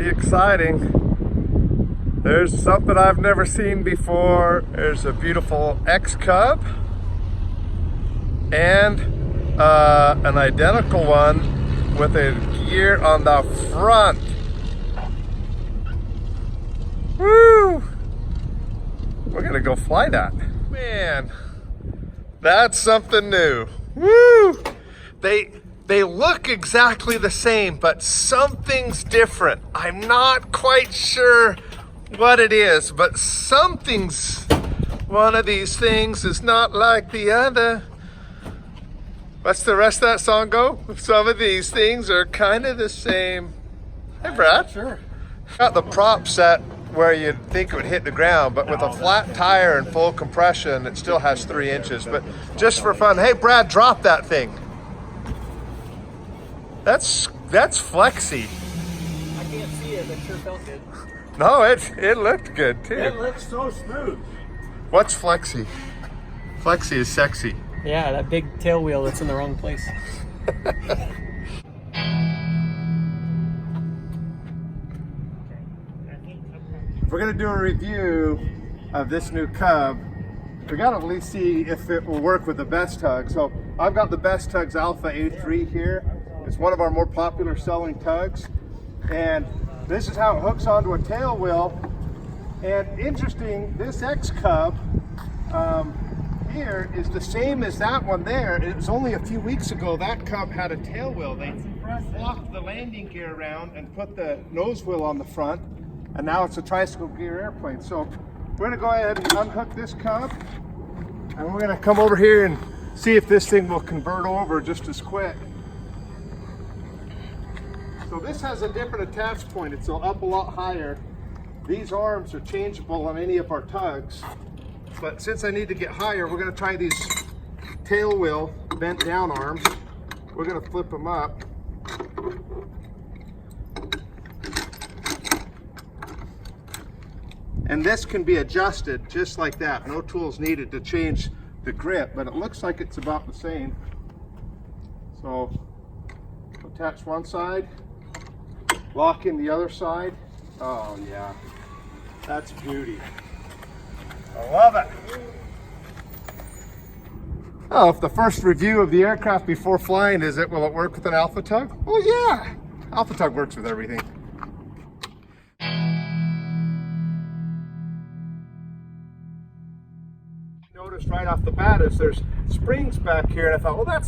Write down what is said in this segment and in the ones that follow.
pretty exciting. There's something I've never seen before. There's a beautiful NX Cub and an identical one with a gear on the front. Woo! We're gonna go fly that. Man, that's something new. Woo! They look exactly the same, but something's different. I'm not quite sure what it is, but one of these things is not like the other. What's the rest of that song go? Some of these things are kind of the same. Hey, Brad. Sure. Got the prop set where you'd think it would hit the ground, but with a flat tire and full compression, it still has 3 inches. But just for fun, hey, Brad, drop that thing. That's flexy. I can't see it, but it sure felt good. No, it looked good too. It looks so smooth. What's flexy? Flexy is sexy. Yeah, that big tail wheel that's in the wrong place. If we're gonna do a review of this new Cub, we gotta at least see if it will work with the Best Tug. So I've got the Best Tugs Alpha A3 here. It's one of our more popular selling tugs. And this is how it hooks onto a tail wheel. And interesting, this NX Cub here is the same as that one there. It was only a few weeks ago that Cub had a tail wheel. They flopped the landing gear around and put the nose wheel on the front. And now it's a tricycle gear airplane. So we're gonna go ahead and unhook this Cub. And we're gonna come over here and see if this thing will convert over just as quick. So this has a different attach point. It's up a lot higher. These arms are changeable on any of our tugs. But since I need to get higher, we're gonna try these tail wheel bent down arms. We're gonna flip them up. And this can be adjusted just like that. No tools needed to change the grip, but it looks like it's about the same. So attach one side, lock in the other side. Oh yeah, that's beauty. I love it. Oh, if the first review of the aircraft before flying is will it work with an Alpha Tug? Well, yeah, Alpha Tug works with everything. Noticed right off the bat is there's springs back here, and I thought, well,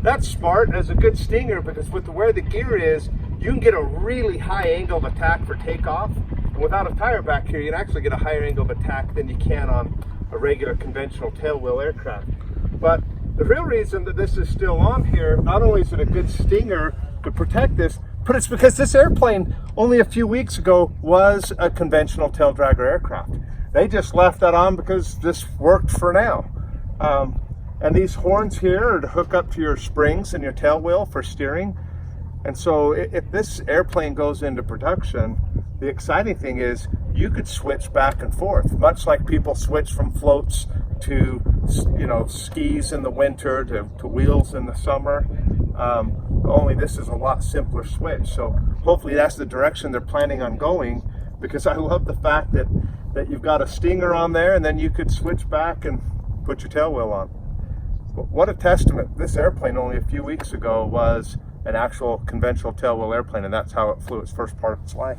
that's smart as a good stinger, because with where the gear is, you can get a really high angle of attack for takeoff. And without a tire back here, you can actually get a higher angle of attack than you can on a regular conventional tailwheel aircraft. But the real reason that this is still on here, not only is it a good stinger to protect this, but it's because this airplane only a few weeks ago was a conventional tail dragger aircraft. They just left that on because this worked for now. And these horns here are to hook up to your springs and your tail wheel for steering. And so if this airplane goes into production, the exciting thing is you could switch back and forth, much like people switch from floats to, skis in the winter to wheels in the summer. Only this is a lot simpler switch. So hopefully that's the direction they're planning on going, because I love the fact that you've got a stinger on there, and then you could switch back and put your tail wheel on. What a testament. This airplane only a few weeks ago was an actual conventional tailwheel airplane, and that's how it flew its first part of its life.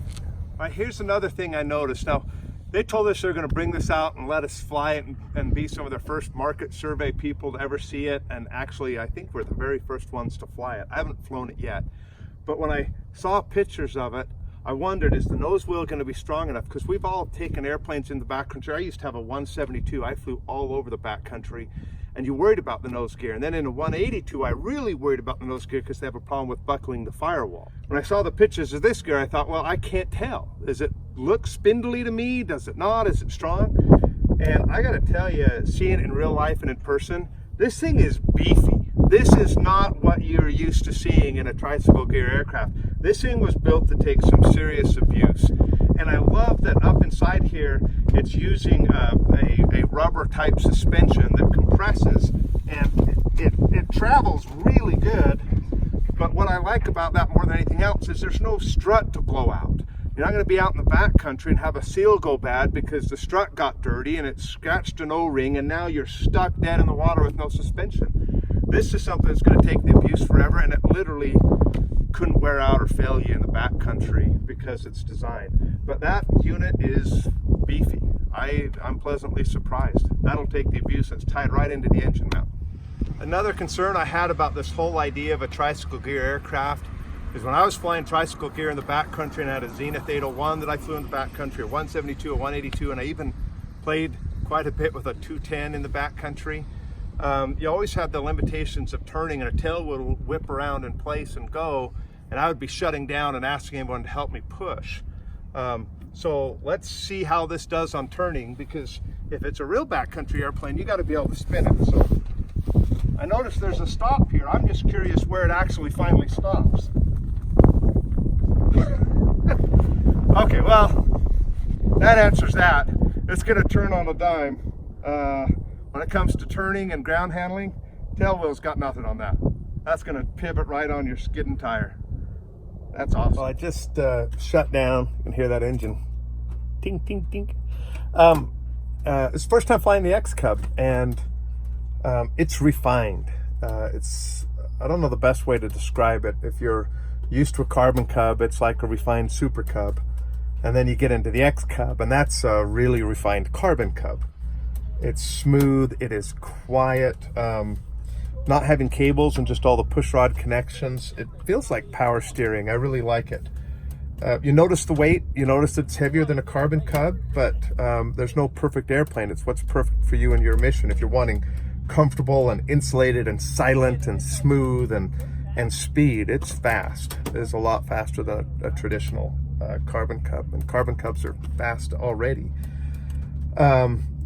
All right, here's another thing I noticed. Now, they told us they're going to bring this out and let us fly it and be some of their first market survey people to ever see it. And actually, I think we're the very first ones to fly it. I haven't flown it yet. But when I saw pictures of it, I wondered, is the nose wheel going to be strong enough? Because we've all taken airplanes in the backcountry. I used to have a 172. I flew all over the backcountry, and you worried about the nose gear. And then in a 182, I really worried about the nose gear because they have a problem with buckling the firewall. When I saw the pictures of this gear, I thought, well, I can't tell. Does it look spindly to me? Does it not? Is it strong? And I got to tell you, seeing it in real life and in person, this thing is beefy. This is not what you're used to seeing in a tricycle gear aircraft. This thing was built to take some serious abuse. And I love that up inside here, it's using a rubber type suspension that compresses, and it travels really good. But what I like about that more than anything else is there's no strut to blow out. You're not going to be out in the back country and have a seal go bad because the strut got dirty and it scratched an O-ring and now you're stuck dead in the water with no suspension. This is something that's going to take the abuse forever, and it literally couldn't wear out or fail you in the back country because it's designed. But that unit is beefy. I'm pleasantly surprised. That'll take the abuse. It's tied right into the engine mount. Another concern I had about this whole idea of a tricycle gear aircraft is when I was flying tricycle gear in the backcountry and I had a Zenith 801 that I flew in the backcountry, a 172, a 182, and I even played quite a bit with a 210 in the backcountry. You always had the limitations of turning, and a tail would whip around in place and go, and I would be shutting down and asking anyone to help me push. So let's see how this does on turning, because if it's a real backcountry airplane, you got to be able to spin it. So I noticed there's a stop here. I'm just curious where it actually finally stops. Okay, well, that answers that. It's going to turn on a dime. When it comes to turning and ground handling, tail wheel's got nothing on that. That's going to pivot right on your skidding tire. That's awesome. Well, I just shut down. You can hear that engine. Ting, ting, ting. It's the first time flying the NX Cub, and it's refined. I don't know the best way to describe it. If you're used to a Carbon Cub, it's like a refined Super Cub. And then you get into the NX Cub, and that's a really refined Carbon Cub. It's smooth, it is quiet, not having cables and just all the push rod connections. It feels like power steering. I really like it. You notice the weight, you notice it's heavier than a Carbon Cub, but there's no perfect airplane. It's what's perfect for you and your mission. If you're wanting comfortable and insulated and silent and smooth and speed, it's fast. It's a lot faster than a traditional Carbon Cub, and Carbon Cubs are fast already.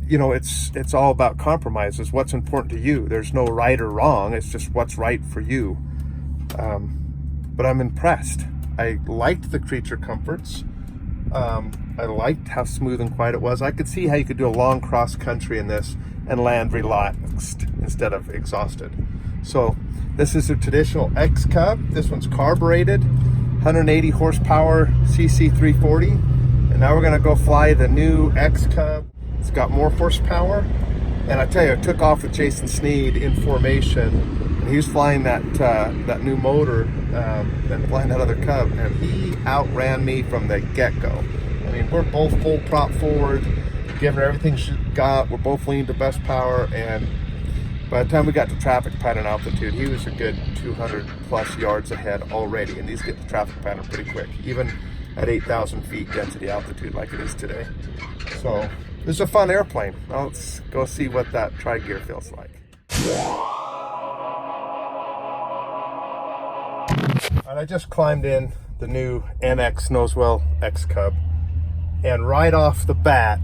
You know, it's all about compromises. What's important to you? There's no right or wrong. It's just what's right for you. But I'm impressed. I liked the creature comforts. I liked how smooth and quiet it was. I could see how you could do a long cross country in this and land relaxed instead of exhausted. So this is a traditional NX Cub. This one's carbureted, 180 horsepower CC 340. And now we're gonna go fly the new NX Cub. It's got more horsepower. And I tell you, I took off with Jason Sneed in formation, and he was flying that new motor and flying that other Cub, and he outran me from the get-go. I mean, we're both full prop forward, giving her everything she got. We're both leaning to best power, and by the time we got to traffic pattern altitude, he was a good 200 plus yards ahead already, and these get to traffic pattern pretty quick, even at 8,000 feet density altitude like it is today. So this is a fun airplane. Now let's go see what that tri-gear feels like. And I just climbed in the new NX Nose Wheel Cub, and right off the bat,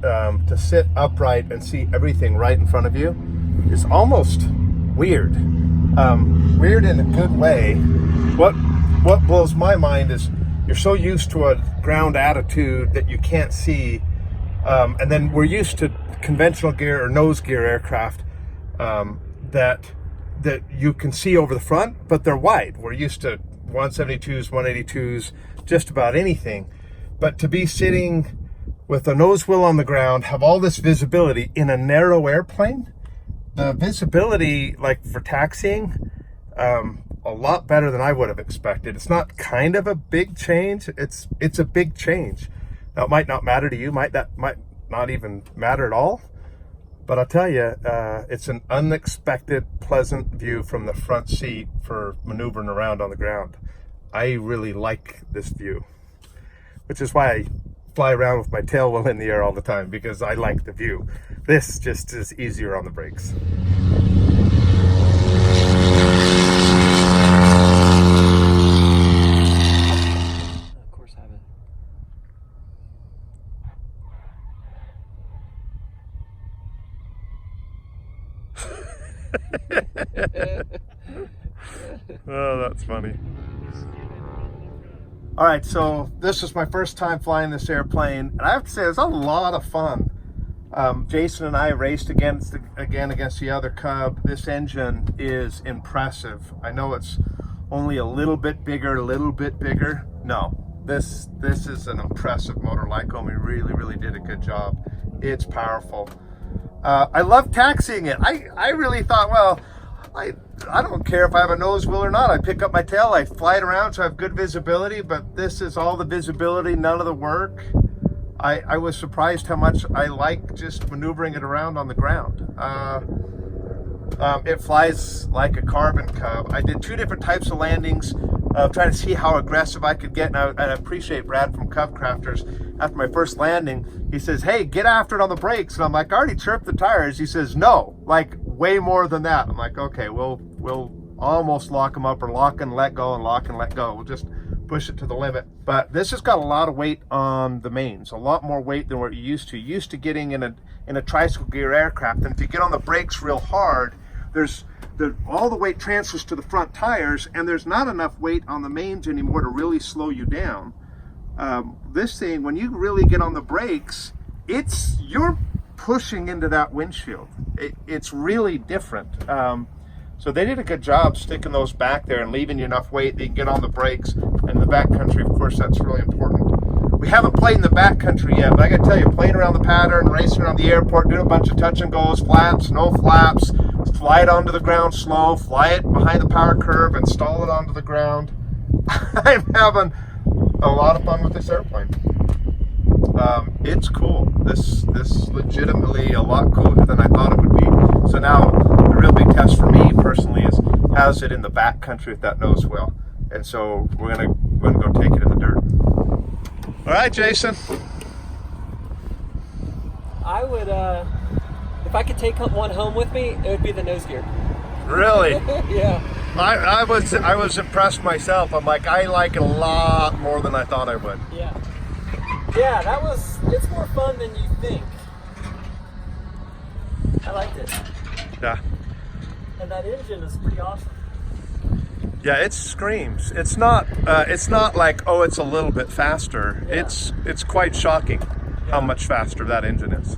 to sit upright and see everything right in front of you is almost weird. Weird in a good way. What blows my mind is you're so used to a ground attitude that you can't see, and then we're used to conventional gear or nose gear aircraft that you can see over the front, but they're wide. We're used to 172s, 182s, just about anything. But to be sitting with a nose wheel on the ground, have all this visibility in a narrow airplane, the visibility, like for taxiing, a lot better than I would have expected. It's not kind of a big change. It's a big change. Now, it might not matter to you. Might not even matter at all. But I'll tell you, it's an unexpected, pleasant view from the front seat for maneuvering around on the ground. I really like this view, which is why I fly around with my tail wheel in the air all the time, because I like the view. This just is easier on the brakes. Of course I have it. Oh, that's funny. All right, so this is my first time flying this airplane, and I have to say it's a lot of fun. Jason and I raced against the other Cub. This engine is impressive. I know it's only a little bit bigger. No, this is an impressive motor. Lycoming really did a good job. It's powerful. I love taxiing it. I really thought, well, I don't care if I have a nose wheel or not. I pick up my tail, I fly it around so I have good visibility, but this is all the visibility, none of the work. I was surprised how much I like just maneuvering it around on the ground. It flies like a Carbon Cub. I did 2 different types of landings, trying to see how aggressive I could get, and I appreciate Brad from Cub Crafters. After my first landing, he says, hey, get after it on the brakes. And I'm like, I already chirped the tires. He says, no, like way more than that. I'm like, okay, we'll almost lock them up, or lock and let go and lock and let go. We'll just push it to the limit. But this has got a lot of weight on the mains, a lot more weight than what you're used to. Used to getting in a tricycle gear aircraft, and if you get on the brakes real hard, all the weight transfers to the front tires, and there's not enough weight on the mains anymore to really slow you down. This thing, when you really get on the brakes, you're pushing into that windshield. It's really different. So they did a good job sticking those back there and leaving you enough weight that you can get on the brakes. And in the backcountry, of course, that's really important. We haven't played in the backcountry yet, but I gotta tell you, playing around the pattern, racing around the airport, doing a bunch of touch and goes, flaps, no flaps, fly it onto the ground slow, fly it behind the power curve, install it onto the ground. I'm having a lot of fun with this airplane. It's cool. This legitimately a lot cooler than I thought it would be. So now the real big test for me personally is how's it in the backcountry with that nose wheel. And so we're gonna go take it in the dirt. All right, Jason. I would, if I could take one home with me, it would be the nose gear. Really? Yeah. I was impressed myself. I'm like, I like it a lot more than I thought I would. Yeah. Yeah, it's more fun than you think. I liked it. Yeah. And that engine is pretty awesome. Yeah, it screams. It's not like, oh, it's a little bit faster. Yeah. It's quite shocking how much faster that engine is.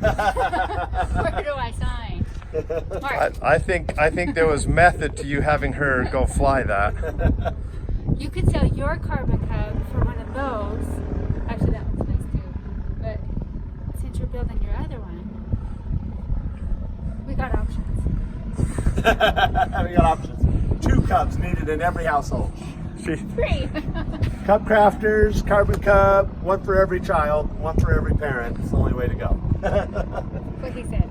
Where do I sign? I think there was method to you having her go fly that. You could sell your Carbon Cub for one of those. Actually, that one's nice too. But since you're building your other one, we got options. We got options. 2 Cubs needed in every household. Free. Cub Crafters, Carbon Cub, one for every child, one for every parent. It's the only way to go. What he said.